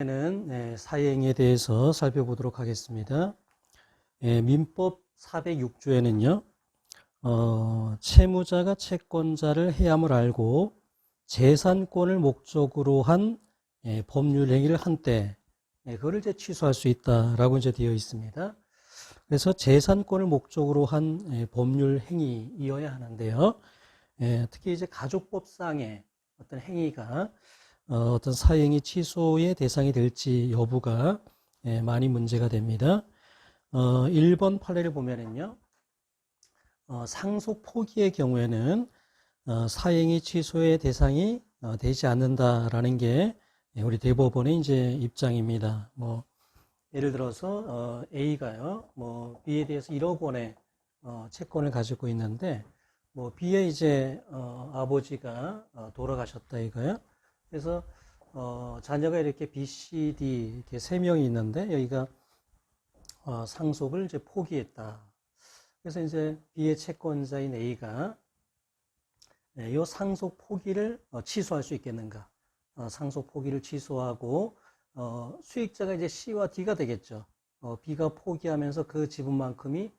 는 사행에 대해서 살펴보도록 하겠습니다. 민법 406조에는요, 채무자가 채권자를 해함을 알고 재산권을 목적으로 한 법률 행위를 한 때, 그거를 이제 취소할 수 있다라고 이제 되어 있습니다. 그래서 재산권을 목적으로 한 법률 행위이어야 하는데요. 특히 이제 가족법상의 어떤 행위가 어떤 사행이 취소의 대상이 될지 여부가 많이 문제가 됩니다. 1번 판례를 보면은요, 상속 포기의 경우에는 사행이 취소의 대상이 되지 않는다라는 게 우리 대법원의 이제 입장입니다. 뭐 예를 들어서 A가요, 뭐 B에 대해서 1억 원의 채권을 가지고 있는데, 뭐 B의 이제 아버지가 돌아가셨다 이거요. 그래서 자녀가 이렇게 B, C, D 이렇게 세 명이 있는데 여기가 상속을 이제 포기했다. 그래서 이제 B의 채권자인 A가 이 상속 포기를 취소할 수 있겠는가? 상속 포기를 취소하고 수익자가 이제 C와 D가 되겠죠. B가 포기하면서 그 지분만큼이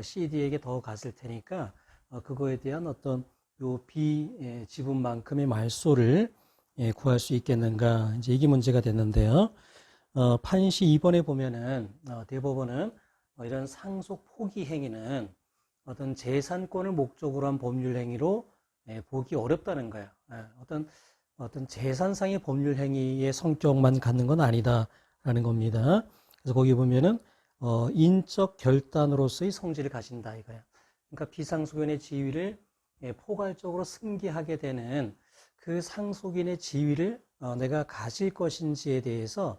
C, D에게 더 갔을 테니까 그거에 대한 어떤 요 B 지분만큼의 말소를 구할 수 있겠는가? 이제 이게 문제가 됐는데요. 판시 2번에 보면은 대법원은 이런 상속 포기 행위는 어떤 재산권을 목적으로 한 법률 행위로 보기 어렵다는 거예요. 어떤 재산상의 법률 행위의 성격만 갖는 건 아니다라는 겁니다. 그래서 거기 보면은 인적 결단으로서의 성질을 가진다 이거예요. 그러니까 비상속인의 지위를 포괄적으로 승계하게 되는 그 상속인의 지위를 내가 가질 것인지에 대해서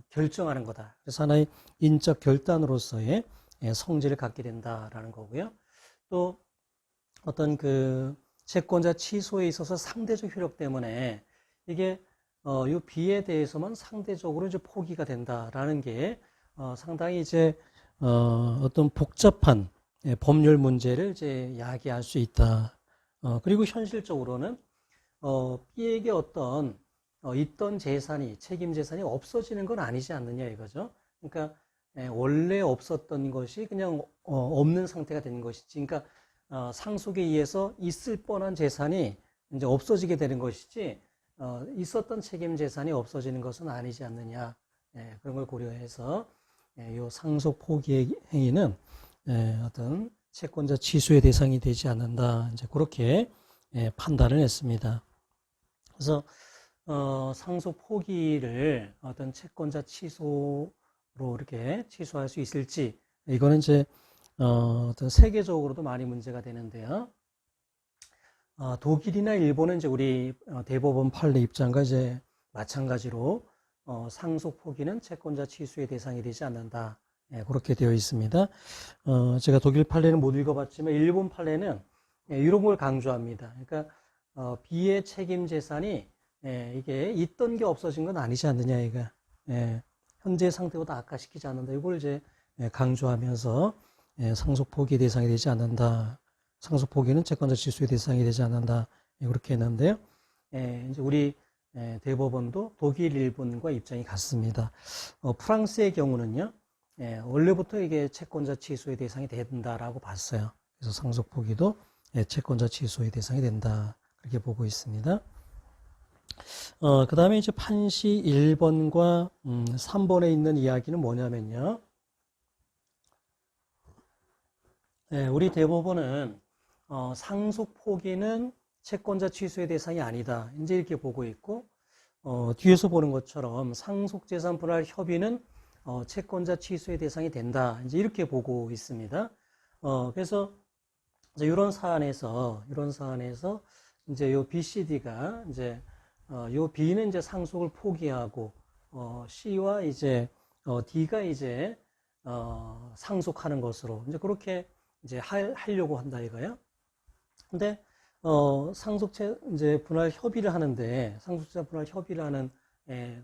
결정하는 거다. 그래서 하나의 인적 결단으로서의 성질을 갖게 된다라는 거고요. 또 어떤 그 채권자 취소에 있어서 상대적 효력 때문에 이게 이 B에 대해서만 상대적으로 이제 포기가 된다라는 게 상당히 이제 어떤 복잡한 법률 문제를 이제 야기할 수 있다. 그리고 현실적으로는 B에게 어떤 있던 재산이 책임 재산이 없어지는 건 아니지 않느냐 이거죠. 그러니까 원래 없었던 것이 그냥 없는 상태가 되는 것이지. 그러니까 상속에 의해서 있을 뻔한 재산이 이제 없어지게 되는 것이지 있었던 책임 재산이 없어지는 것은 아니지 않느냐. 그런 걸 고려해서 이 상속 포기 행위는 어떤 채권자 취소의 대상이 되지 않는다. 이제 그렇게 판단을 했습니다. 그래서 상속 포기를 어떤 채권자 취소로 이렇게 취소할 수 있을지 이거는 이제 어떤 세계적으로도 많이 문제가 되는데요. 독일이나 일본은 이제 우리 대법원 판례 입장과 이제 마찬가지로 상속 포기는 채권자 취소의 대상이 되지 않는다. 그렇게 되어 있습니다. 제가 독일 판례는 못 읽어봤지만 일본 판례는 이런 걸 강조합니다. 그러니까 B의 책임 재산이 이게 있던 게 없어진 건 아니지 않느냐 이거 현재 상태보다 악화시키지 않는다 이걸 이제 강조하면서 상속 포기 대상이 되지 않는다. 상속 포기는 채권자 취소의 대상이 되지 않는다. 그렇게 했는데요. 이제 우리 대법원도 독일, 일본과 입장이 같습니다. 프랑스의 경우는요. 원래부터 이게 채권자 취소의 대상이 된다라고 봤어요. 그래서 상속 포기도 채권자 취소의 대상이 된다. 그렇게 보고 있습니다. 그 다음에 이제 판시 1번과 3번에 있는 이야기는 뭐냐면요. 우리 대법원은 상속 포기는 채권자 취소의 대상이 아니다. 이제 이렇게 보고 있고, 뒤에서 보는 것처럼 상속재산 분할 협의는 채권자 취소의 대상이 된다. 이제 이렇게 보고 있습니다. 그래서 이제 이런 사안에서 이제 요 BCD가 이제 요 B는 이제 상속을 포기하고 C와 이제 D가 이제 상속하는 것으로 이제 그렇게 이제 하려고 한다 이거예요. 근데 상속채 이제 분할 협의를 하는데 상속채 분할 협의를 하는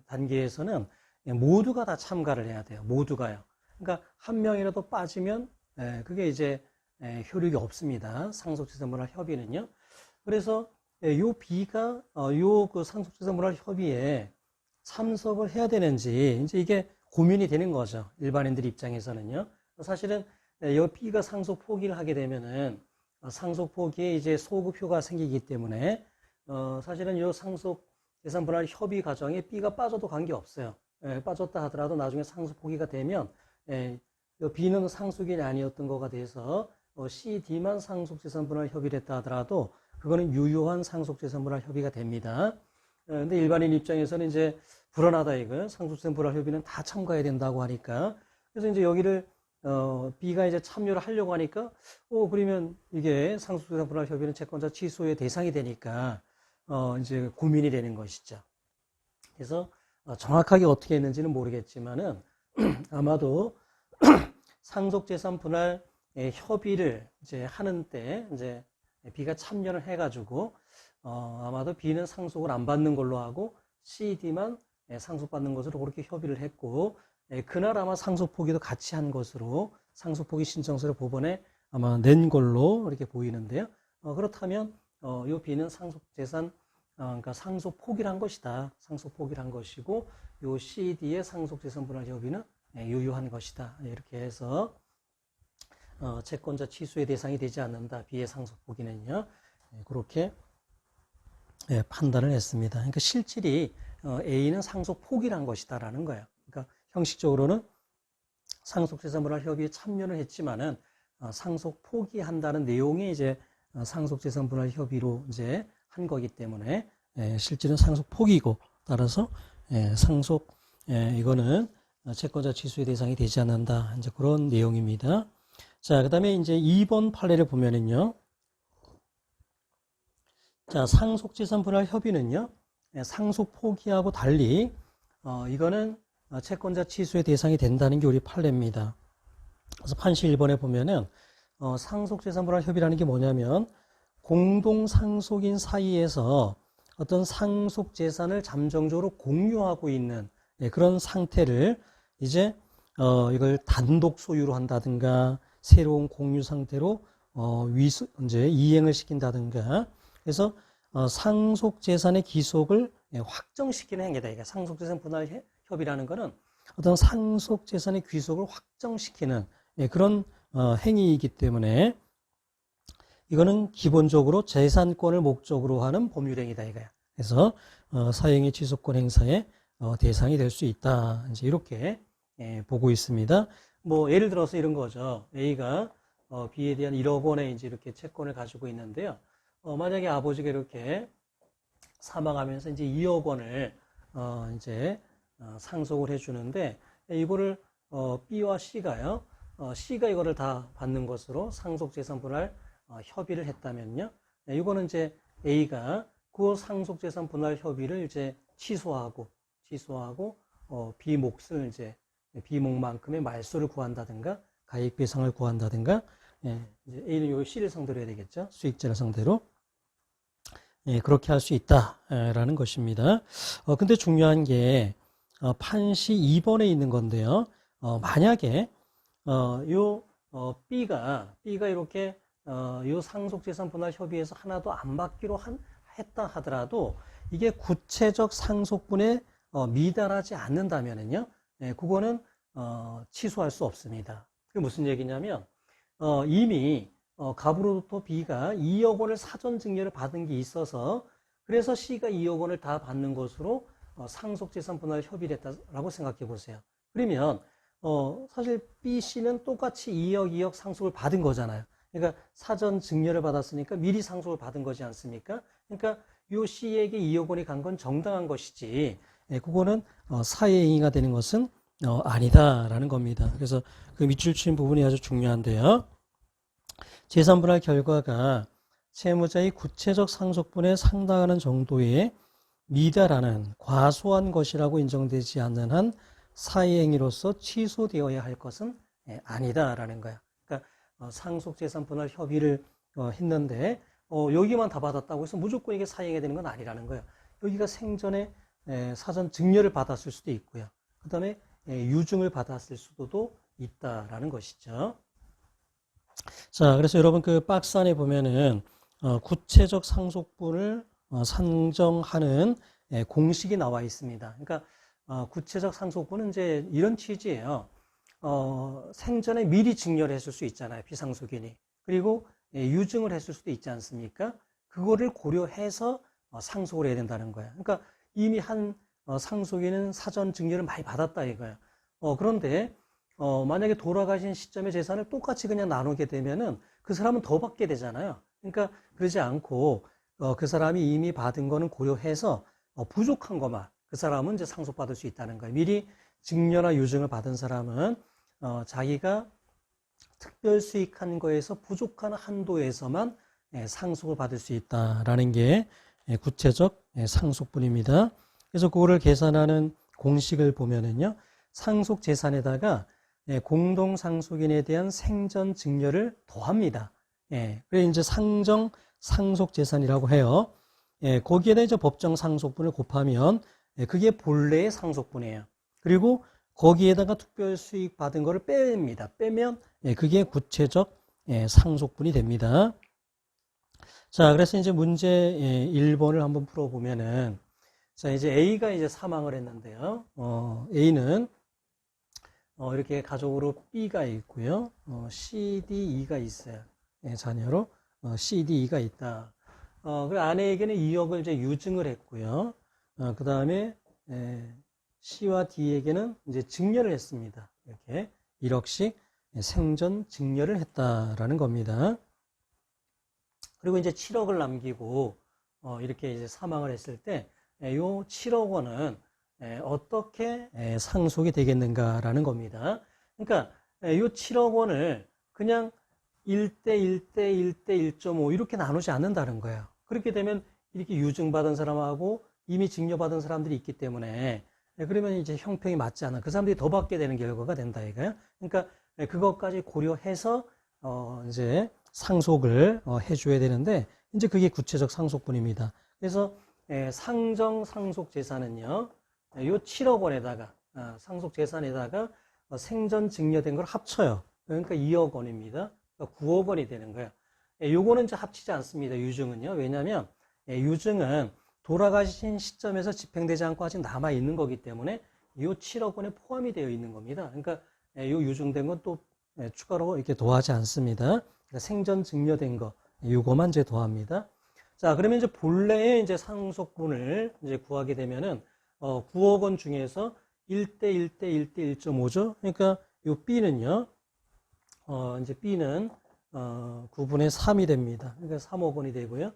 단계에서는 모두가 다 참가를 해야 돼요. 모두가요. 그러니까 한 명이라도 빠지면 그게 이제 효력이 없습니다. 상속재산 분할 협의는요. 그래서 요 B가 요 그 상속재산 분할 협의에 참석을 해야 되는지 이제 이게 고민이 되는 거죠. 일반인들 입장에서는요. 사실은 이 B가 상속 포기를 하게 되면은 상속 포기에 이제 소급효가 생기기 때문에 사실은 이 상속 재산 분할 협의 과정에 B가 빠져도 관계없어요. 빠졌다 하더라도 나중에 상속 포기가 되면 B는 상속인이 아니었던 거가 돼서 C, D만 상속 재산 분할 협의를 했다 하더라도 그거는 유효한 상속 재산 분할 협의가 됩니다. 근데 일반인 입장에서는 이제 불안하다 이거예요. 상속 재산 분할 협의는 다 참가해야 된다고 하니까. 그래서 이제 여기를 B가 이제 참여를 하려고 하니까 그러면 이게 상속 재산 분할 협의는 채권자 취소의 대상이 되니까 이제 고민이 되는 것이죠. 그래서 정확하게 어떻게 했는지는 모르겠지만은 아마도 상속 재산 분할 협의를 이제 하는 때 이제 B가 참여를 해가지고 아마도 B는 상속을 안 받는 걸로 하고 C, D만 상속받는 것으로 그렇게 협의를 했고 그날 아마 상속 포기도 같이 한 것으로 상속 포기 신청서를 법원에 아마 낸 걸로 이렇게 보이는데요. 그렇다면 이 B는 상속 재산 그러니까 상속 포기를 한 것이다. 상속 포기를 한 것이고 요 C, D의 상속 재산 분할 협의는 유효한 것이다. 이렇게 해서 채권자 취소의 대상이 되지 않는다. B의 상속 포기는요. 그렇게 판단을 했습니다. 그러니까 실질이 A는 상속 포기를 한 것이다라는 거예요. 그러니까 형식적으로는 상속 재산 분할 협의에 참여를 했지만은 상속 포기한다는 내용이 이제 상속 재산 분할 협의로 이제 한 거기 때문에 실질은 상속 포기이고 따라서 이거는 채권자 취소의 대상이 되지 않는다. 이제 그런 내용입니다. 자, 그다음에 이제 2번 판례를 보면은요. 자, 상속 재산 분할 협의는요. 상속 포기하고 달리 이거는 채권자 취소의 대상이 된다는 게 우리 판례입니다. 그래서 판시 1번에 보면은 상속 재산 분할 협의라는 게 뭐냐면 공동 상속인 사이에서 어떤 상속 재산을 잠정적으로 공유하고 있는 그런 상태를 이제 이걸 단독 소유로 한다든가 새로운 공유 상태로 이제 이행을 시킨다든가 그래서 상속 재산의 기속을 확정시키는 행위다. 이게 상속 재산 분할 협의라는 거는 어떤 상속 재산의 귀속을 확정시키는 그런 행위이기 때문에 이거는 기본적으로 재산권을 목적으로 하는 법률행위다 이거야. 그래서 사행위 취소권 행사의 대상이 될 수 있다. 이제 이렇게 보고 있습니다. 뭐 예를 들어서 이런 거죠. A가 B에 대한 1억 원의 이제 이렇게 채권을 가지고 있는데요. 만약에 아버지가 이렇게 사망하면서 이제 2억 원을 이제 상속을 해주는데 이거를 B와 C가요. C가 이거를 다 받는 것으로 상속재산 분할 협의를 했다면요. 이거는 이제 A가 그 상속재산 분할 협의를 이제 취소하고 B 몫을 이제 B 몫만큼의 말소를 구한다든가 가액 배상을 구한다든가 이제 A는 요 C를 상대로 해야 되겠죠. 수익자를 상대로 그렇게 할 수 있다라는 것입니다. 근데 중요한 게 판시 2번에 있는 건데요. 만약에 B가 이렇게 요 상속재산 분할 협의에서 하나도 안 받기로 했다 하더라도 이게 구체적 상속분에 미달하지 않는다면은요, 그거는 취소할 수 없습니다. 그게 무슨 얘기냐면 이미 갑으로부터 B가 2억 원을 사전 증여를 받은 게 있어서 그래서 C가 2억 원을 다 받는 것으로 상속재산 분할 협의를 했다라고 생각해 보세요. 그러면 사실 B, C는 똑같이 2억 상속을 받은 거잖아요. 그러니까 사전 증여를 받았으니까 미리 상속을 받은 거지 않습니까? 그러니까 요 C에게 2억 원이 간 건 정당한 것이지 그거는 사회행위가 되는 것은 아니다라는 겁니다. 그래서 그 밑줄 친 부분이 아주 중요한데요. 재산분할 결과가 채무자의 구체적 상속분에 상당하는 정도의 미달하는 과소한 것이라고 인정되지 않는 한 사회행위로서 취소되어야 할 것은 아니다라는 거야. 그러니까 상속재산분할 협의를 했는데 여기만 다 받았다고 해서 무조건 이게 사회행위 되는 건 아니라는 거예요. 여기가 생전에 사전 증여를 받았을 수도 있고요. 그 다음에 유증을 받았을 수도 있다라는 것이죠. 자, 그래서 여러분 그 박스 안에 보면은 구체적 상속분을 산정하는 공식이 나와 있습니다. 그러니까 구체적 상속분은 이제 이런 취지예요. 생전에 미리 증여를 했을 수 있잖아요. 피상속인이. 그리고 유증을 했을 수도 있지 않습니까? 그거를 고려해서 상속을 해야 된다는 거예요. 그러니까 이미 한 상속인은 사전 증여를 많이 받았다 이거예요. 그런데 만약에 돌아가신 시점의 재산을 똑같이 그냥 나누게 되면은 그 사람은 더 받게 되잖아요. 그러니까 그러지 않고 그 사람이 이미 받은 거는 고려해서 부족한 것만 그 사람은 이제 상속받을 수 있다는 거예요. 미리 증여나 유증을 받은 사람은 자기가 특별 수익한 거에서 부족한 한도에서만 상속을 받을 수 있다라는 게 구체적 상속분입니다. 그래서 그거를 계산하는 공식을 보면은요, 상속 재산에다가 공동 상속인에 대한 생전 증여를 더합니다. 그래 이제 상정 상속 재산이라고 해요. 거기에다 이제 법정 상속분을 곱하면 그게 본래의 상속분이에요. 그리고 거기에다가 특별 수익 받은 거를 뺍니다. 빼면 그게 구체적 상속분이 됩니다. 자, 그래서 이제 문제 1번을 한번 풀어보면은, 자, 이제 A가 이제 사망을 했는데요. A는 이렇게 가족으로 B가 있고요. C, D, E가 있어요. 자녀로 C, D, E가 있다. 그 아내에게는 2억을 이제 유증을 했고요. 그 다음에 C와 D에게는 이제 증여를 했습니다. 이렇게 1억씩 생전 증여를 했다라는 겁니다. 그리고 이제 7억을 남기고 이렇게 이제 사망을 했을 때 요 7억 원은 어떻게 상속이 되겠는가라는 겁니다. 그러니까 요 7억 원을 그냥 1대 1대 1대 1.5 이렇게 나누지 않는다는 거예요. 그렇게 되면 이렇게 유증받은 사람하고 이미 증여받은 사람들이 있기 때문에 그러면 이제 형평이 맞지 않아. 그 사람들이 더 받게 되는 결과가 된다 이거예요. 그러니까 그것까지 고려해서 이제 상속을 해줘야 되는데 이제 그게 구체적 상속분입니다. 그래서 상정 상속 재산은요, 요 7억 원에다가 상속 재산에다가 생전 증여된 걸 합쳐요. 그러니까 2억 원입니다. 그러니까 9억 원이 되는 거예요. 요거는 이제 합치지 않습니다. 유증은요. 왜냐하면 유증은 돌아가신 시점에서 집행되지 않고 아직 남아 있는 거기 때문에 요 7억 원에 포함이 되어 있는 겁니다. 그러니까 요 유증된 건 또 추가로 이렇게 더하지 않습니다. 그러니까 생전 증여된 거 요거만 이제 더합니다. 자, 그러면 이제 본래의 이제 상속분을 이제 구하게 되면은 9억 원 중에서 1대 1대 1대 1.5죠. 그러니까 요 B는요. 이제 B는 9분의 3이 됩니다. 그러니까 3억 원이 되고요.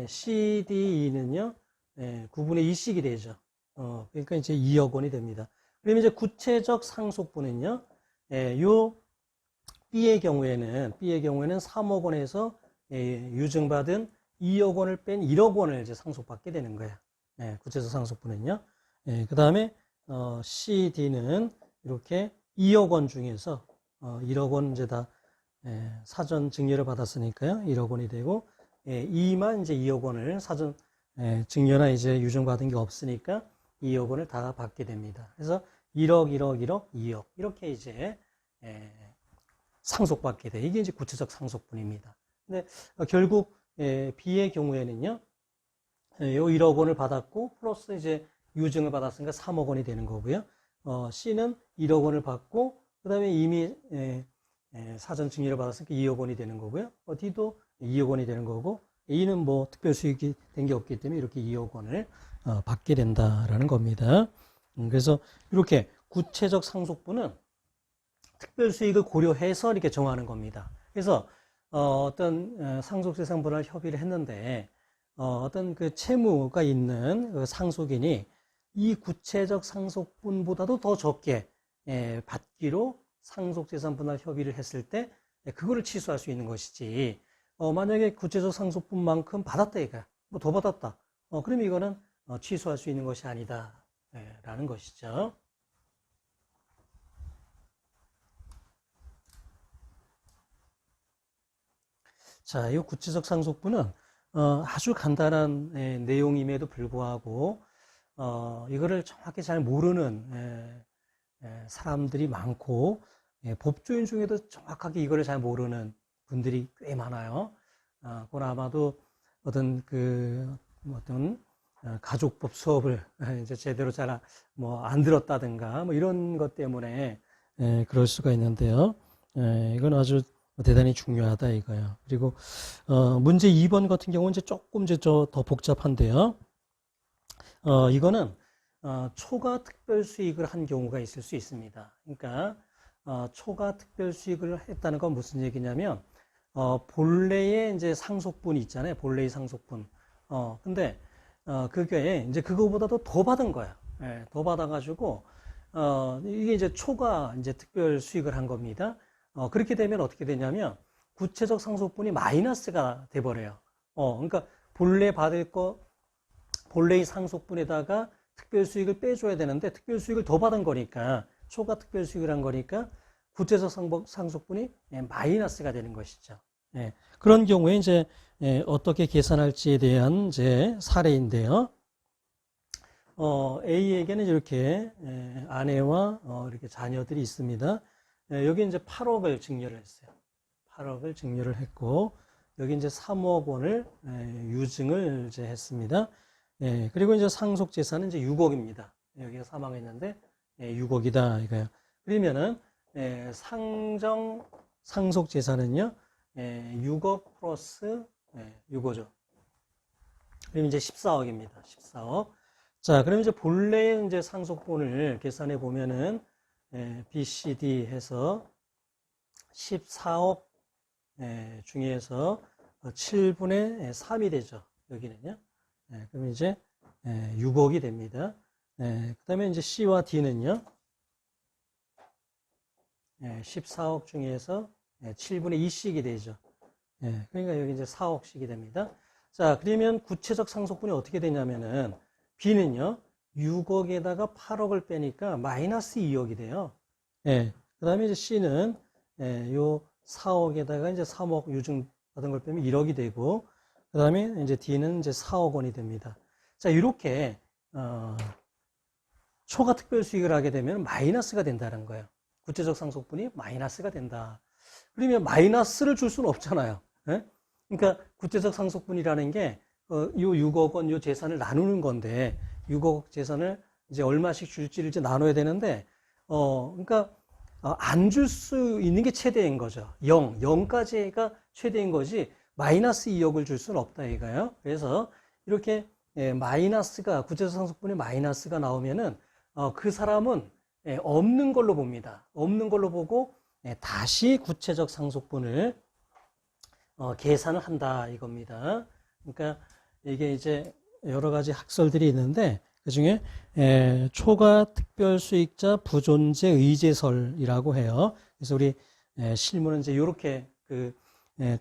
CDE는요. 9분의 2씩이 되죠. 그러니까 이제 2억 원이 됩니다. 그러면 이제 구체적 상속분은요. 요 B의 경우에는 3억 원에서 유증받은 2억 원을 뺀 1억 원을 이제 상속받게 되는 거예요. 구체적 상속분은요. 그 다음에 CD는 이렇게 2억 원 중에서 1억 원 이제 다 사전 증여를 받았으니까요. 1억 원이 되고 E만 이제 2억 원을 사전 증여나 이제 유증받은 게 없으니까 2억 원을 다 받게 됩니다. 그래서 1억, 1억, 1억, 2억 이렇게 이제 상속받게 돼. 이게 이제 구체적 상속분입니다. 근데 결국 B의 경우에는요, 요 1억 원을 받았고 플러스 이제 유증을 받았으니까 3억 원이 되는 거고요. C는 1억 원을 받고 그다음에 이미 사전 증여를 받았으니까 2억 원이 되는 거고요. D도 2억 원이 되는 거고 E는 뭐 특별 수익이 된 게 없기 때문에 이렇게 2억 원을 받게 된다라는 겁니다. 그래서 이렇게 구체적 상속분은 특별 수익을 고려해서 이렇게 정하는 겁니다. 그래서 어떤 상속재산 분할 협의를 했는데 어떤 그 채무가 있는 그 상속인이 이 구체적 상속분보다도 더 적게 받기로 상속재산 분할 협의를 했을 때 그거를 취소할 수 있는 것이지 만약에 구체적 상속분만큼 받았다 이거야. 뭐 더 받았다. 그러면 이거는 취소할 수 있는 것이 아니다 라는 것이죠. 자, 이 구체적 상속분은 아주 간단한 내용임에도 불구하고 이거를 정확히 잘 모르는 사람들이 많고 법조인 중에도 정확하게 이거를 잘 모르는 분들이 꽤 많아요. 그건 아마도 어떤 가족법 수업을 이제 제대로 잘 뭐 안 들었다든가 뭐 이런 것 때문에 그럴 수가 있는데요. 이건 아주 대단히 중요하다 이거예요. 그리고 문제 2번 같은 경우는 이제 조금 이제 더 복잡한데요. 이거는 초과 특별 수익을 한 경우가 있을 수 있습니다. 그러니까 초과 특별 수익을 했다는 건 무슨 얘기냐면 본래의 이제 상속분이 있잖아요. 본래의 상속분. 근데 그게 이제 그거보다도 더 받은 거야. 예, 더 받아가지고 이게 이제 초과 이제 특별 수익을 한 겁니다. 그렇게 되면 어떻게 되냐면 구체적 상속분이 마이너스가 돼 버려요. 그러니까 본래 받을 거 본래의 상속분에다가 특별 수익을 빼줘야 되는데 특별 수익을 더 받은 거니까 초과 특별 수익을 한 거니까 구체적 상속분이 마이너스가 되는 것이죠. 예, 그런 경우에 이제 어떻게 계산할지에 대한 이제 사례인데요. A에게는 이렇게 아내와 이렇게 자녀들이 있습니다. 여기 이제 8억을 증여를 했어요. 8억을 증여를 했고 여기 이제 3억 원을 유증을 이제 했습니다. 그리고 이제 상속 재산은 이제 6억입니다. 여기가 사망했는데 6억이다 이거예요. 그러면은 상속 재산은요 6억 플러스 6호죠. 그럼 이제 14억입니다. 14억. 자, 그럼 이제 본래의 이제 상속분을 계산해 보면은 B, C, D 해서 14억 중에서 7분의 3이 되죠. 여기는요. 그럼 이제 6억이 됩니다. 그 다음에 이제 C와 D는요. 14억 중에서 7분의 2씩이 되죠. 그러니까 여기 이제 4억씩이 됩니다. 자, 그러면 구체적 상속분이 어떻게 되냐면은 B는요, 6억에다가 8억을 빼니까 마이너스 2억이 돼요. 그 다음에 이제 C는 요 4억에다가 이제 3억 유증 받은 걸 빼면 1억이 되고, 그 다음에 이제 D는 이제 4억 원이 됩니다. 자, 이렇게, 초과 특별 수익을 하게 되면 마이너스가 된다는 거예요. 구체적 상속분이 마이너스가 된다. 그러면 마이너스를 줄 수는 없잖아요. 그러니까 구체적 상속분이라는 게 요 6억 원 요 재산을 나누는 건데 6억 재산을 이제 얼마씩 줄지를 이제 나눠야 되는데 그러니까 안 줄 수 있는 게 최대인 거죠. 0까지가 최대인 거지 마이너스 2억을 줄 수는 없다 이거예요. 그래서 이렇게 마이너스가 구체적 상속분이 마이너스가 나오면은 그 사람은 없는 걸로 봅니다. 없는 걸로 보고 다시 구체적 상속분을 계산을 한다 이겁니다. 그러니까 이게 이제 여러 가지 학설들이 있는데 그 중에 초과 특별 수익자 부존재 의제설이라고 해요. 그래서 우리 실무는 이제 이렇게 그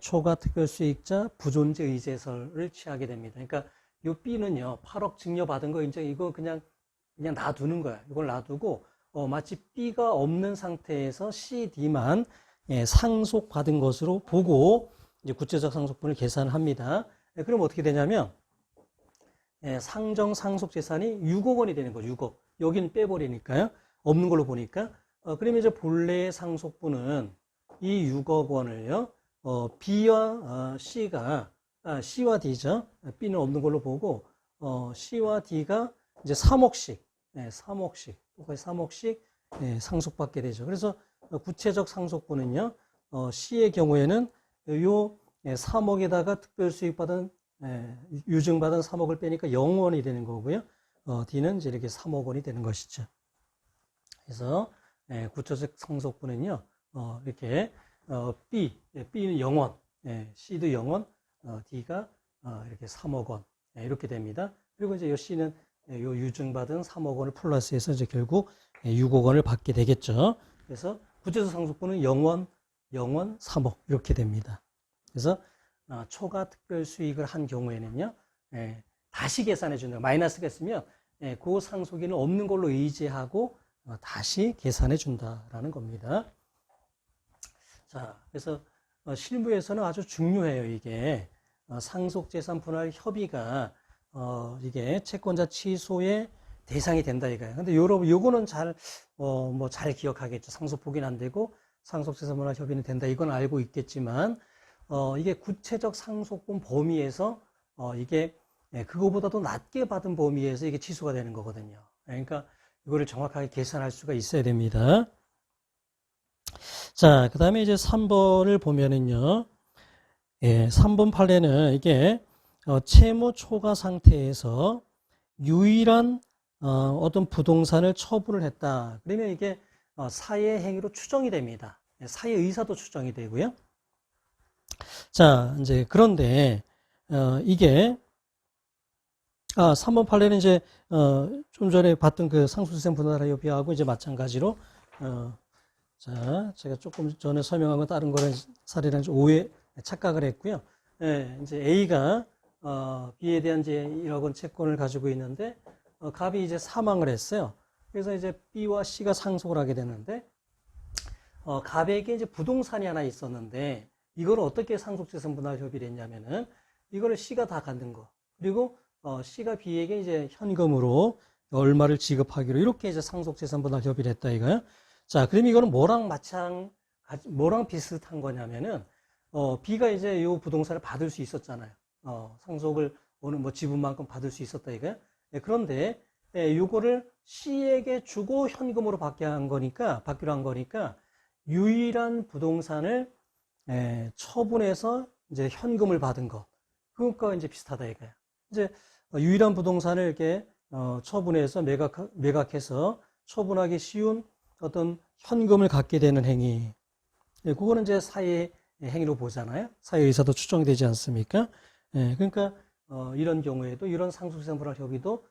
초과 특별 수익자 부존재 의제설을 취하게 됩니다. 그러니까 요 B는요 8억 증여받은 거 이제 이거 그냥 놔두는 거야. 이걸 놔두고 마치 B가 없는 상태에서 C, D만 상속받은 것으로 보고 이제 구체적 상속분을 계산합니다. 그럼 어떻게 되냐면 상정 상속 재산이 6억 원이 되는 거죠. 6억. 여기는 빼버리니까요. 없는 걸로 보니까. 그러면 이제 본래의 상속분은 이 6억 원을요. B와 C와 D죠. B는 없는 걸로 보고 C와 D가 이제 3억씩, 3억씩, 똑같이 3억씩 상속받게 되죠. 그래서 구체적 상속분은요. C의 경우에는 요 3억에다가 특별 수익 받은 유증받은 3억을 빼니까 0원이 되는 거고요. D는 이제 이렇게 3억 원이 되는 것이죠. 그래서 구체적 상속분은요. 이렇게 B는 0원, C도 0원, D가 이렇게 3억 원 이렇게 됩니다. 그리고 이제 요 C는 요 유증받은 3억 원을 플러스해서 이제 결국 6억 원을 받게 되겠죠. 그래서 구체적 상속분은 0원, 3억 이렇게 됩니다. 그래서 초과 특별 수익을 한 경우에는요, 다시 계산해 준다. 마이너스가 있으면 그 상속인은 없는 걸로 의지하고 다시 계산해 준다라는 겁니다. 자, 그래서 실무에서는 아주 중요해요. 이게 상속재산 분할 협의가 이게 채권자 취소의 대상이 된다 이거예요. 근데 요거는 잘 기억하겠죠. 상속 포기는 안 되고 상속재산 분할 협의는 된다. 이건 알고 있겠지만 이게 구체적 상속분 범위에서 이게 그거보다도 낮게 받은 범위에서 이게 취소가 되는 거거든요. 그러니까 이거를 정확하게 계산할 수가 있어야 됩니다. 자, 그 다음에 이제 3번을 보면은요. 3번 판례는 이게 채무 초과 상태에서 유일한 어떤 부동산을 처분을 했다. 그러면 이게 사회 행위로 추정이 됩니다. 사회 의사도 추정이 되고요. 자, 이제 그런데 이게 3번 판례는 이제 좀 전에 봤던 그 상속재산 분할 협의하고 이제 마찬가지로 자, 제가 조금 전에 설명한 건 다른 거랑 사례랑 좀 착각을 했고요. 이제 A가 B에 대한 이제 1억 원 채권을 가지고 있는데 갑이 이제 사망을 했어요. 그래서 이제 B와 C가 상속을 하게 됐는데 갑에게 이제 부동산이 하나 있었는데 이걸 어떻게 상속재산 분할 협의를 했냐면은 이거를 C가 다 갖는 거 그리고 C가 B에게 이제 현금으로 얼마를 지급하기로 이렇게 이제 상속재산 분할 협의를 했다 이거요. 자, 그럼 이거는 뭐랑 비슷한 거냐면은 B가 이제 요 부동산을 받을 수 있었잖아요. 상속을 오는 뭐 지분만큼 받을 수 있었다 이거요. 그런데 요거를 C에게 주고 현금으로 받기로 한 거니까 유일한 부동산을 처분해서 이제 현금을 받은 거 그것과 이제 비슷하다 이거예요. 이제 유일한 부동산을 이렇게 처분해서 매각해서 처분하기 쉬운 어떤 현금을 갖게 되는 행위. 그거는 이제 사회 행위로 보잖아요. 사회 의사도 추정되지 않습니까? 그러니까 이런 경우에도 이런 상속재산 분할 협의도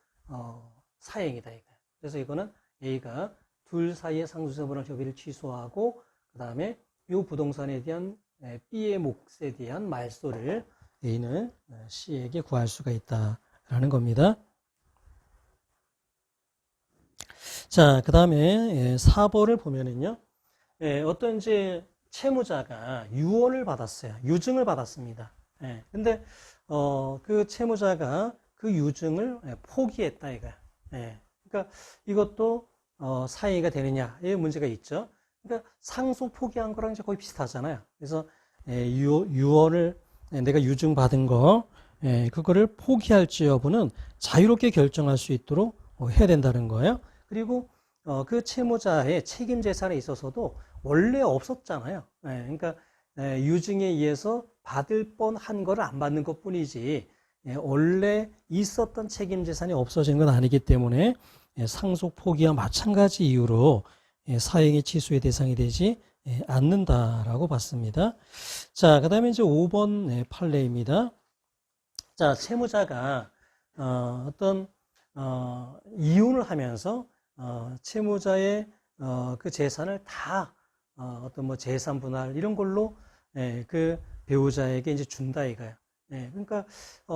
사행이다 이거예요. 그래서 이거는 A가 둘 사이의 상속재산 분할 협의를 취소하고 그 다음에 이 부동산에 대한 B의 몫에 대한 말소를 A는 C에게 구할 수가 있다라는 겁니다. 자, 그 다음에 4번을 보면은요, 어떤 이제 채무자가 유언을 받았어요. 유증을 받았습니다. 근데 그 채무자가 그 유증을 포기했다 이거야. 그러니까 이것도 사행위가 되느냐 이 문제가 있죠. 그러니까 상속 포기한 거랑 이제 거의 비슷하잖아요. 그래서 유언을 내가 유증 받은 거 그거를 포기할지 여부는 자유롭게 결정할 수 있도록 해야 된다는 거예요. 그리고 그 채무자의 책임 재산에 있어서도 원래 없었잖아요. 그러니까 유증에 의해서 받을 뻔한 거를 안 받는 것뿐이지 원래 있었던 책임 재산이 없어진 건 아니기 때문에 상속 포기와 마찬가지 이유로 사행위 취소의 대상이 되지 않는다라고 봤습니다. 자, 그 다음에 이제 5번 판례입니다. 자, 채무자가 어떤 이혼을 하면서 채무자의 그 재산을 다 어떤 뭐 재산 분할 이런 걸로 그 배우자에게 이제 준다 이거야. 그러니까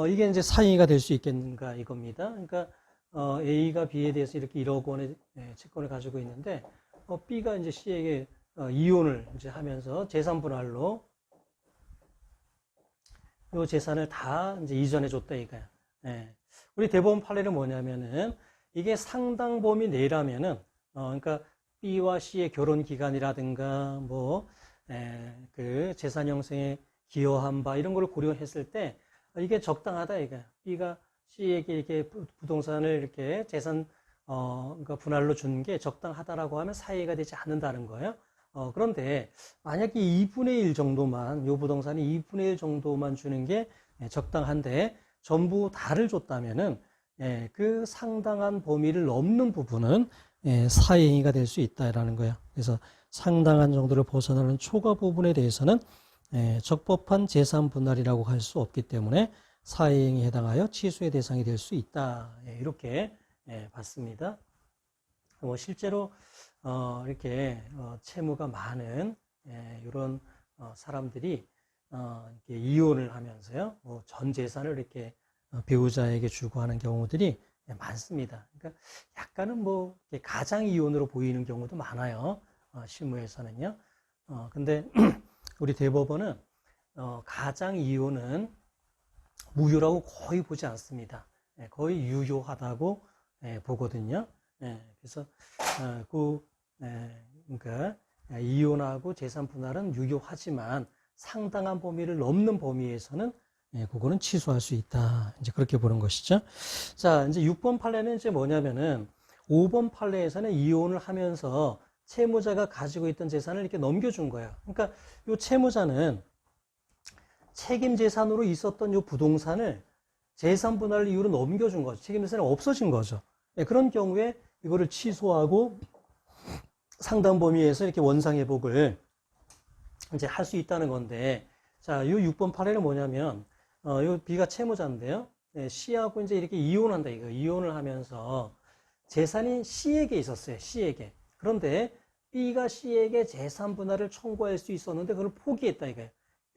이게 이제 사행위가 될 수 있겠는가 이겁니다. 그러니까 A가 B에 대해서 이렇게 1억 원의 채권을 가지고 있는데 B가 이제 C에게 이혼을 이제 하면서 재산 분할로 이 재산을 다 이제 이전해 줬다 이거야. 우리 대법원 판례는 뭐냐면은 이게 상당 범위 내라면은 그러니까 B와 C의 결혼 기간이라든가 뭐 그 재산 형성에 기여한 바 이런 걸 고려했을 때 이게 적당하다 이거야. B가 C에게 이렇게 부동산을 이렇게 재산 그러니까 분할로 준 게 적당하다라고 하면 사회가 되지 않는다는 거예요. 그런데 만약에 2분의 1 정도만 요 부동산이 2분의 1 정도만 주는 게 적당한데 전부 다를 줬다면은 그 상당한 범위를 넘는 부분은 사회행위가 될 수 있다라는 거예요. 그래서 상당한 정도를 벗어나는 초과 부분에 대해서는 적법한 재산 분할이라고 할 수 없기 때문에 사회행위에 해당하여 취소의 대상이 될 수 있다. 이렇게 봤습니다. 뭐 실제로 이렇게 채무가 많은 이런 사람들이 이렇게 이혼을 하면서요, 뭐 전 재산을 이렇게 배우자에게 주고 하는 경우들이 많습니다. 그러니까 약간은 뭐 가장 이혼으로 보이는 경우도 많아요. 실무에서는요. 근데 우리 대법원은 가장 이혼은 무효라고 거의 보지 않습니다. 거의 유효하다고 보거든요. 그래서 그러니까 이혼하고 재산 분할은 유효하지만 상당한 범위를 넘는 범위에서는 그거는 취소할 수 있다. 이제 그렇게 보는 것이죠. 자, 이제 6번 판례는 이제 뭐냐면은 5번 판례에서는 이혼을 하면서 채무자가 가지고 있던 재산을 이렇게 넘겨준 거예요. 그러니까 이 채무자는 책임 재산으로 있었던 이 부동산을 재산 분할 이유로 넘겨준 거죠. 책임 재산이 없어진 거죠. 그런 경우에 이거를 취소하고 상당 범위에서 이렇게 원상회복을 이제 할 수 있다는 건데, 자, 이 6번 판례는 뭐냐면, 요 B가 채무자인데요. C하고 이제 이렇게 이혼한다, 이거. 이혼을 하면서 재산이 C에게 있었어요, C에게. 그런데 B가 C에게 재산 분할을 청구할 수 있었는데 그걸 포기했다, 이거예요.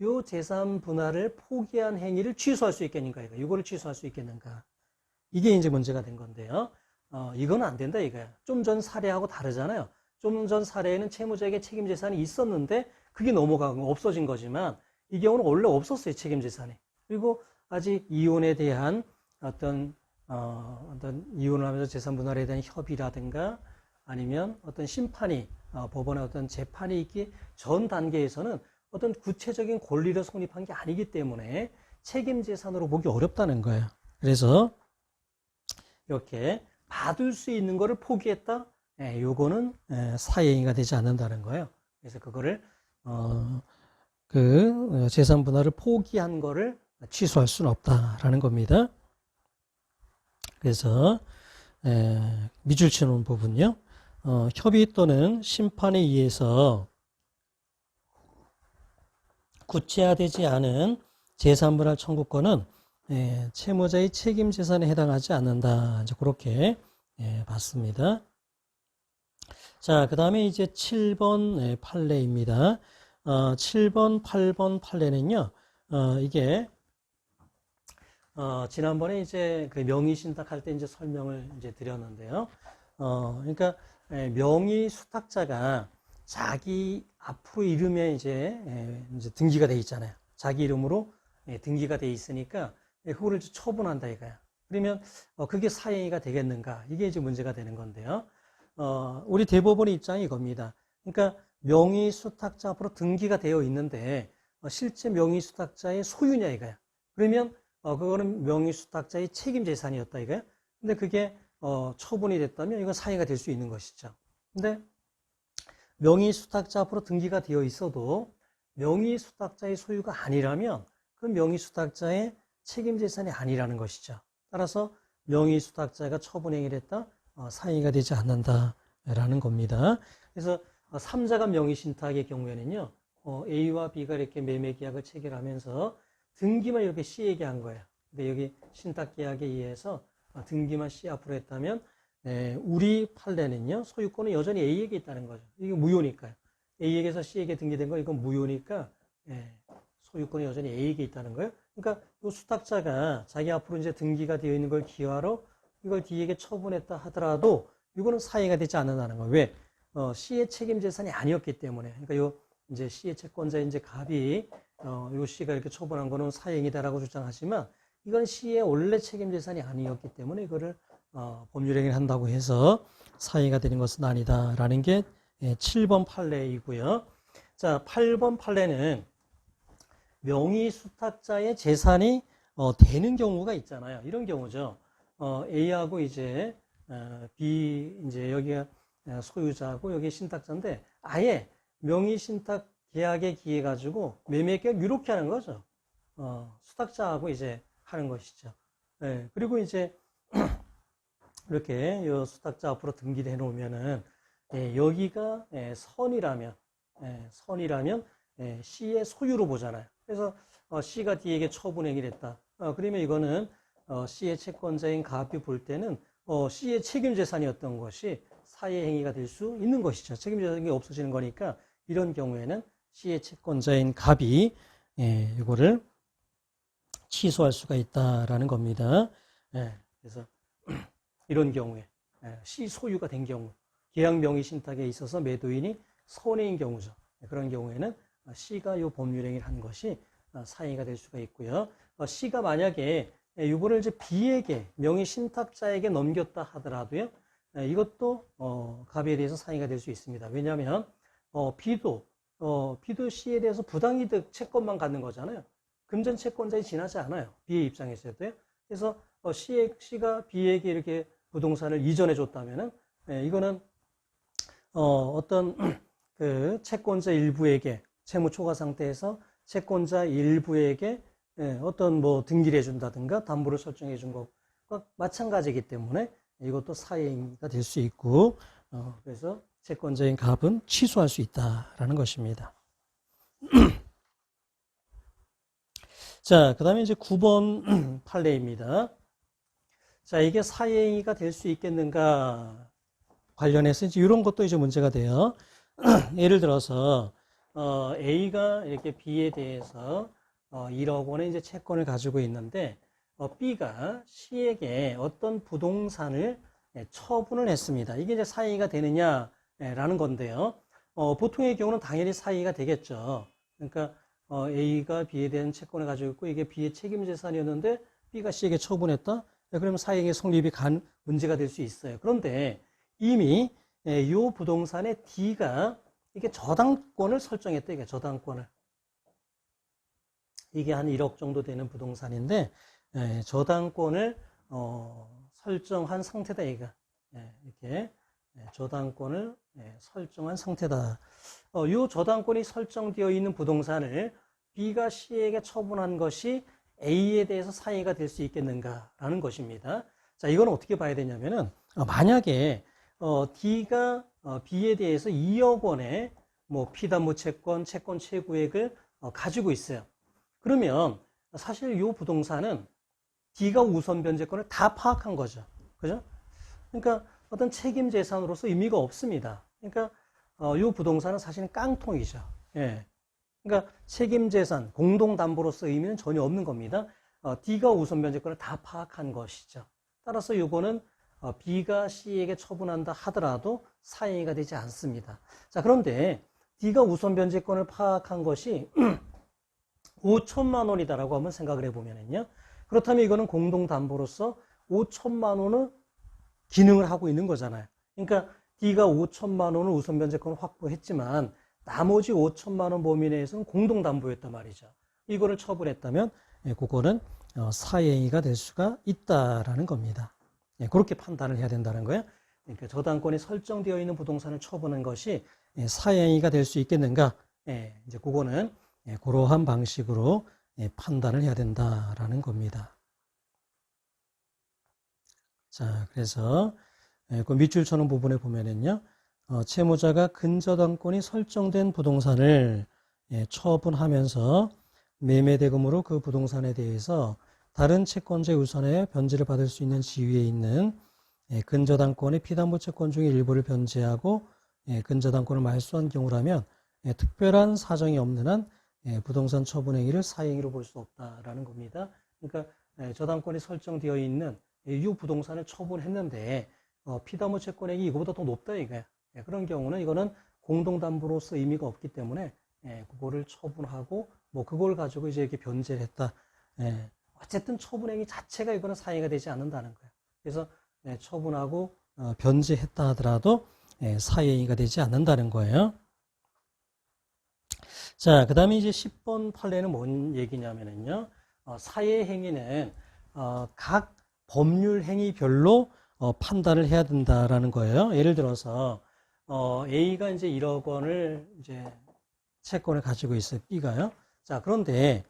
요 재산 분할을 포기한 행위를 취소할 수 있겠는가, 이거. 이거를 취소할 수 있겠는가. 이게 이제 문제가 된 건데요. 이건 안 된다, 이거예요. 좀 전 사례하고 다르잖아요. 좀 전 사례에는 채무자에게 책임 재산이 있었는데 그게 넘어가고 없어진 거지만 이 경우는 원래 없었어요, 책임 재산이. 그리고 아직 이혼에 대한 어떤 이혼을 하면서 재산 분할에 대한 협의라든가 아니면 어떤 심판이 법원의 어떤 재판이 있기 전 단계에서는 어떤 구체적인 권리를 성립한 게 아니기 때문에 책임 재산으로 보기 어렵다는 거예요. 그래서 이렇게 받을 수 있는 거를 포기했다. 요거는 사회행위가 되지 않는다는 거예요. 그래서 그거를 재산 분할을 포기한 거를 취소할 수는 없다라는 겁니다. 그래서 미줄치는 부분요. 협의 또는 심판에 의해서 구체화되지 않은 재산 분할 청구권은 채무자의 책임 재산에 해당하지 않는다. 이제 그렇게 봤습니다. 자, 그 다음에 이제 7번 판례입니다. 7번, 8번 판례는요, 이게, 지난번에 이제 그 명의신탁 할 때 이제 설명을 이제 드렸는데요. 그러니까, 명의 수탁자가 자기 앞으로 이름에 이제 등기가 돼 있잖아요. 자기 이름으로 등기가 돼 있으니까, 그거를 처분한다 이거야. 그러면, 그게 사행위가 되겠는가? 이게 이제 문제가 되는 건데요. 우리 대법원의 입장이 이겁니다. 그러니까 명의 수탁자 앞으로 등기가 되어 있는데 실제 명의 수탁자의 소유냐 이거야. 그러면 그거는 명의 수탁자의 책임 재산이었다 이거야. 근데 그게 처분이 됐다면 이건 사유가 될 수 있는 것이죠. 근데 명의 수탁자 앞으로 등기가 되어 있어도 명의 수탁자의 소유가 아니라면 그 명의 수탁자의 책임 재산이 아니라는 것이죠. 따라서 명의 수탁자가 처분 행위를 했다. 사유가 되지 않는다라는 겁니다. 그래서 3자간 명의신탁의 경우에는요, A와 B가 이렇게 매매계약을 체결하면서 등기만 이렇게 C에게 한 거예요. 근데 여기 신탁계약에 의해서 등기만 C 앞으로 했다면, 우리 판례는요, 소유권은 여전히 A에게 있다는 거죠. 이게 무효니까요. A에게서 C에게 등기된 거 이건 무효니까, 소유권이 여전히 A에게 있다는 거예요. 그러니까 이 수탁자가 자기 앞으로 이제 등기가 되어 있는 걸 기하로 이걸 D에게 처분했다 하더라도 이거는 사유가 되지 않는다는 거예요. 왜? C의 책임 재산이 아니었기 때문에. 그러니까 요 이제 C의 채권자인 이제 갑이 요 C가 이렇게 처분한 거는 사행이다라고 주장하지만 이건 C의 원래 책임 재산이 아니었기 때문에 이거를 법률행위를 한다고 해서 사유가 되는 것은 아니다라는 게 7번 판례이고요. 자, 8번 판례는 명의 수탁자의 재산이 되는 경우가 있잖아요. 이런 경우죠. A하고 이제 B 이제 여기가 소유자고 여기 신탁자인데 아예 명의 신탁 계약에 기해 가지고 매매 계약 이렇게 하는 거죠. 수탁자하고 이제 하는 것이죠. 그리고 이제 이렇게 이 수탁자 앞으로 등기를 해놓으면은 여기가 선이라면 C의 소유로 보잖아요. 그래서 C가 D에게 처분 행위를 했다. 그러면 이거는 C의 채권자인 갑이 볼 때는 C의 책임 재산이었던 것이 사회 행위가 될 수 있는 것이죠. 책임 재산이 없어지는 거니까 이런 경우에는 C의 채권자인 갑이 이거를 취소할 수가 있다라는 겁니다. 그래서 이런 경우에 C 소유가 된 경우, 계약 명의 신탁에 있어서 매도인이 손해인 경우죠. 그런 경우에는 C가 이 법률 행위를 한 것이 사행위가 될 수가 있고요. C가 만약에 이거를 이제 B에게 명의 신탁자에게 넘겼다 하더라도요, 이것도 갑에 대해서 사행위가 될 수 있습니다. 왜냐하면 B도 C에 대해서 부당이득 채권만 갖는 거잖아요. 금전 채권자에 지나지 않아요. B의 입장에서도요. 그래서 C가 B에게 이렇게 부동산을 이전해 줬다면은 이거는 어떤 그 채권자 일부에게 채무 초과 상태에서 채권자 일부에게 어떤 뭐 등기를 해준다든가 담보를 설정해 준 것과 마찬가지이기 때문에 이것도 사행위가 될 수 있고 그래서 채권자인 갑은 취소할 수 있다라는 것입니다. 자, 그 다음에 이제 9번 판례입니다. 자, 이게 사행위가 될 수 있겠는가 관련해서 이제 이런 것도 이제 문제가 돼요. 예를 들어서 A가 이렇게 B에 대해서 1억 원의 이제 채권을 가지고 있는데 B가 C에게 어떤 부동산을 처분을 했습니다. 이게 이제 사행위가 되느냐라는 건데요. 보통의 경우는 당연히 사행위가 되겠죠. 그러니까 A가 B에 대한 채권을 가지고 있고 이게 B의 책임 재산이었는데 B가 C에게 처분했다. 그러면 사행위 성립이 문제가 될 수 있어요. 그런데 이미 이 부동산에 D가 이게 저당권을 설정했다. 이게 저당권을. 이게 한 1억 정도 되는 부동산인데 저당권을 설정한 상태다. 이거 이렇게 저당권을 설정한 상태다. 이 저당권이 설정되어 있는 부동산을 B가 C에게 처분한 것이 A에 대해서 사행위가 될 수 있겠는가라는 것입니다. 자, 이건 어떻게 봐야 되냐면은 만약에 D가 B에 대해서 2억 원의 뭐 피담보 채권, 채권 최고액을 가지고 있어요. 그러면 사실 이 부동산은 D가 우선 변제권을 다 파악한 거죠. 그죠? 그러니까 어떤 책임 재산으로서 의미가 없습니다. 그러니까 이 부동산은 사실은 깡통이죠. 예. 그러니까 책임 재산, 공동 담보로서 의미는 전혀 없는 겁니다. D가 우선 변제권을 다 파악한 것이죠. 따라서 이거는 B가 C에게 처분한다 하더라도 사행위가 되지 않습니다. 자, 그런데 D가 우선 변제권을 파악한 것이 5천만 원이다라고 한번 생각을 해보면요. 그렇다면 이거는 공동담보로서 5천만 원을 기능을 하고 있는 거잖아요. 그러니까 D가 5천만 원을 우선 변제권을 확보했지만 나머지 5천만 원 범위 내에서는 공동담보였단 말이죠. 이거를 처분했다면 그거는 사행위가 될 수가 있다라는 겁니다. 그렇게 판단을 해야 된다는 거예요. 그러니까 저당권이 설정되어 있는 부동산을 처분한 것이 사행위가 될 수 있겠는가? 이제 그거는 그러한 방식으로 판단을 해야 된다라는 겁니다. 자, 그래서 그 밑줄 쳐놓은 부분에 보면은요, 채무자가 근저당권이 설정된 부동산을 처분하면서 매매대금으로 그 부동산에 대해서 다른 채권자의 우선에 변제를 받을 수 있는 지위에 있는 근저당권의 피담보 채권 중에 일부를 변제하고 근저당권을 말소한 경우라면 특별한 사정이 없는 한 부동산 처분 행위를 사행위로 볼 수 없다라는 겁니다. 그러니까 저당권이 설정되어 있는 이 부동산을 처분했는데 피담보 채권액이 이거보다 더 높다 이거야. 그런 경우는 이거는 공동담보로서 의미가 없기 때문에 그거를 처분하고 뭐 그걸 가지고 이제 이렇게 변제를 했다. 어쨌든 처분행위 자체가 이거는 사행위가 되지 않는다는 거예요. 그래서 처분하고 변제했다 하더라도 사행위가 되지 않는다는 거예요. 자, 그 다음에 이제 10번 판례는 뭔 얘기냐면요. 사회행위는 각 법률 행위별로 판단을 해야 된다라는 거예요. 예를 들어서 A가 이제 1억 원을 이제 채권을 가지고 있어요. B가요. 자, 그런데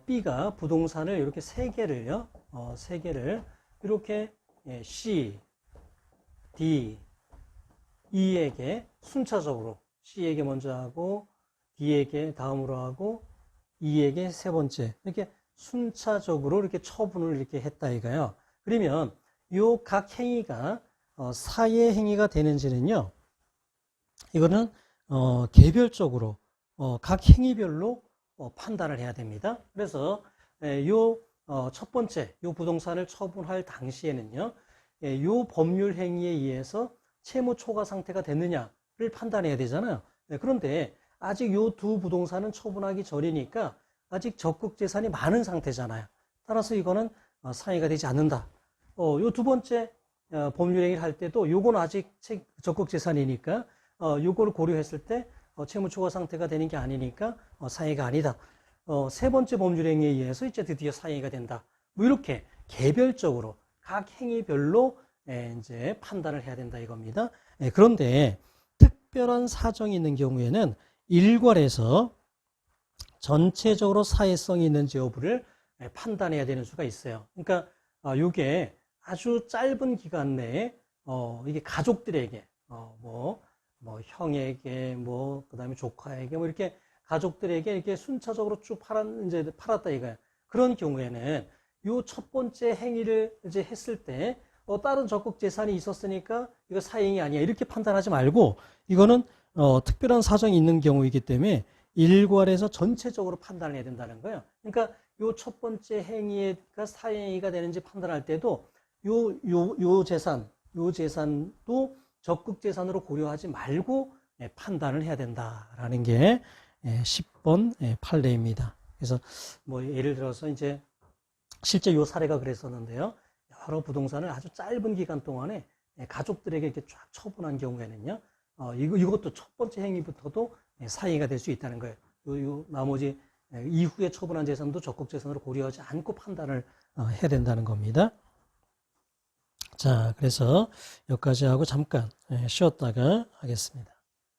B가 부동산을 이렇게 세 개를요. 세 개를 이렇게 C, D, E에게 순차적으로 C에게 먼저 하고 D에게 다음으로 하고 E에게 세 번째 이렇게 순차적으로 이렇게 처분을 이렇게 했다 이거요. 그러면 요 각 행위가 사회 행위가 되는지는요. 이거는 개별적으로 각 행위별로 판단을 해야 됩니다. 그래서 요 첫 번째 요 부동산을 처분할 당시에는요. 요 법률 행위에 의해서 채무 초과 상태가 됐느냐를 판단해야 되잖아요. 그런데 아직 요 두 부동산은 처분하기 전이니까 아직 적극 재산이 많은 상태잖아요. 따라서 이거는 사행위가 되지 않는다. 요 두 번째 법률 행위를 할 때도 요건 아직 적극 재산이니까 요거를 고려했을 때 채무 초과 상태가 되는 게 아니니까 사행위가 아니다. 세 번째 법률 행위에 의해서 이제 드디어 사행위가 된다. 뭐 이렇게 개별적으로 각 행위별로 이제 판단을 해야 된다 이겁니다. 그런데 특별한 사정이 있는 경우에는 일괄해서 전체적으로 사회성이 있는지 여부를 판단해야 되는 수가 있어요. 그러니까 이게 아주 짧은 기간 내에 이게 가족들에게 뭐 형에게 그다음에 조카에게 이렇게 가족들에게 이렇게 순차적으로 쭉 팔았다 이거야. 그런 경우에는 요 첫 번째 행위를 이제 했을 때 다른 적극 재산이 있었으니까 이거 사행이 아니야 이렇게 판단하지 말고 이거는 특별한 사정이 있는 경우이기 때문에 일괄해서 전체적으로 판단을 해야 된다는 거예요. 그러니까 요 첫 번째 행위가 사행위가 되는지 판단할 때도 요 재산도 적극 재산으로 고려하지 말고 판단을 해야 된다라는 게 10번 판례입니다. 그래서 뭐 예를 들어서 이제 실제 요 사례가 그랬었는데요. 여러 부동산을 아주 짧은 기간 동안에 가족들에게 이렇게 쫙 처분한 경우에는요. 이것도 첫 번째 행위부터도 사행위가 될 수 있다는 거예요. 요 나머지 이후에 처분한 재산도 적극 재산으로 고려하지 않고 판단을 해야 된다는 겁니다. 자, 그래서 여기까지 하고 잠깐 쉬었다가 하겠습니다.